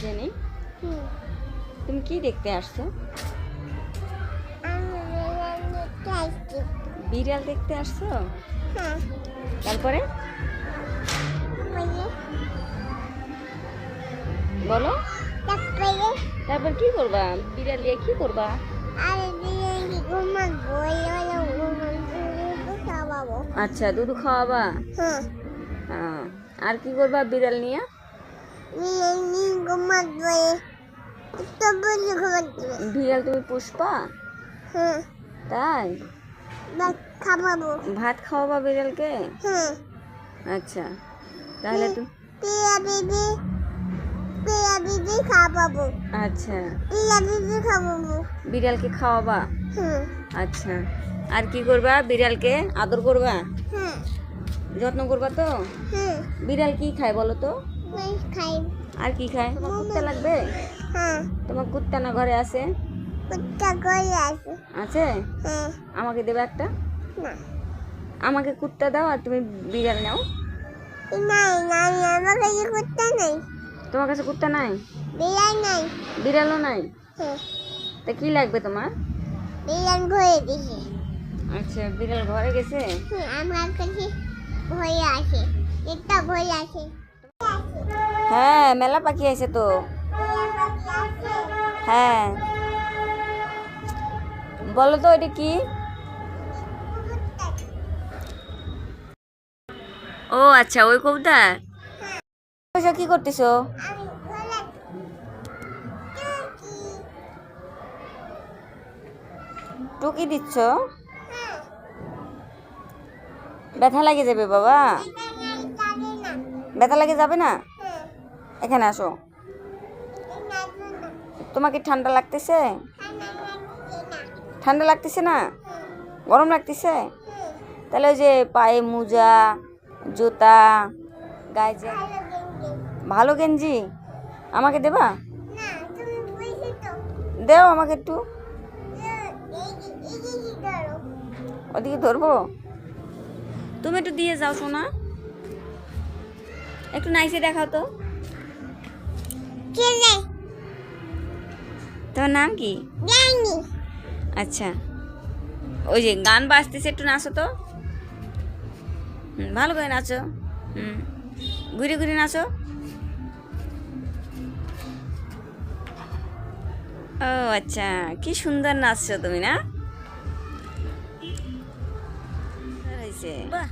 Jenny তুমি কি দেখতে আসছো? বিড়াল দেখতে আসছো? তারপরে বলো, তারপর কি করবা? বিড়াল দিয়ে কি করবা? আচ্ছা, দুধ খাওয়াবা? আর কি করবা বিড়াল নিয়ে? বিড়াল তুমি পুষবা? তাই ভাত খাওয়াবা বিড়ালকে? আচ্ছা, তাহলে তুমি আচ্ছা বিড়ালকে খাওয়াবা? আচ্ছা, আর কি করবা? বিড়ালকে আদর করবা, যত্ন করবা তো? বিড়াল কি খায় বলো তো? আর কি খায়? তোমার কুত্তা লাগবে? তোমার কুত্তা না ঘরে আছে? আছে? আমাকে দেবে একটা? আমাকে কুত্তা দাও আর তুমি বিড়াল নাও। তোমার কাছে কুত্তা নাই? বিড়ালও নাই? তা কি লাগবে তোমার? আচ্ছা, বিড়াল ঘরে গেছে? আমার কাছে ভয় আছে, একটা ভয় আছে। হ্যাঁ, মেলা পাখি আছে তো। হ্যাঁ, বলো তো এটা কি? ও আচ্ছা, ওই কবুতর। কি করতেছো? টুকি দিচ্ছ? ব্যথা লাগে যাবে বাবা? ব্যথা লাগে যাবে না? এখানে আসো। তোমাকে ঠান্ডা লাগতেছে? ঠান্ডা লাগতেছে না? গরম লাগতেছে? তাহলে ওই যে পায়ে মোজা, জুতা, গায়ে যে ভালো গেঞ্জি আমাকে দেবা? দেও আমাকে একটু। ওদিকে ধরবো? তুমি একটু দিয়ে যাও সোনা, একটু নাইসে দেখাও তো। তোমার নাম কি? আচ্ছা, ওই যে গান বাজতেছে, একটু নাচো তো। ভালো করে নাচো। ঘুরে ঘুরে নাচো। ও আচ্ছা, কি সুন্দর নাচছো তুমি না? বাহ,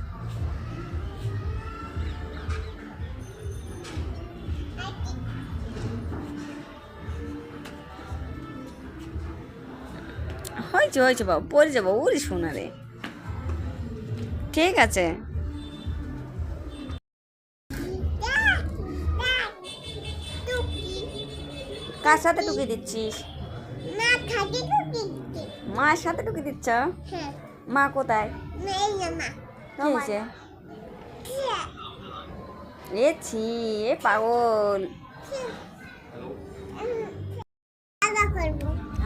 হয়েছে হয়েছে বাবু, পরে যাবো। ওরে শোনা রে, ঠিক আছে। কার সাথে টুকি দিচ্ছিস? মার সাথে টুকি দিচ্ছ? মা কোথায়? কি হয়েছে? এ ছি, এ পাগল।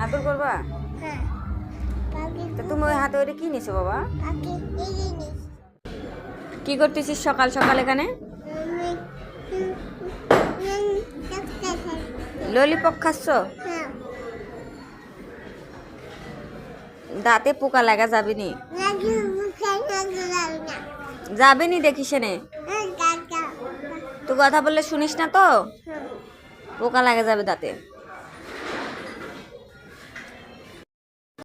আদর করবা? তা তুমি ওই হাতে ওইটা কি নিছো বাবা? কি করতেছিস সকাল সকাল এখানে? ললিপপ খাচ্ছ? দাঁতে পোকা লাগা যাবে নি? যাবে নি, দেখিস নে। তুই কথা বললে শুনিস না তো? পোকা লাগা যাবে দাঁতে।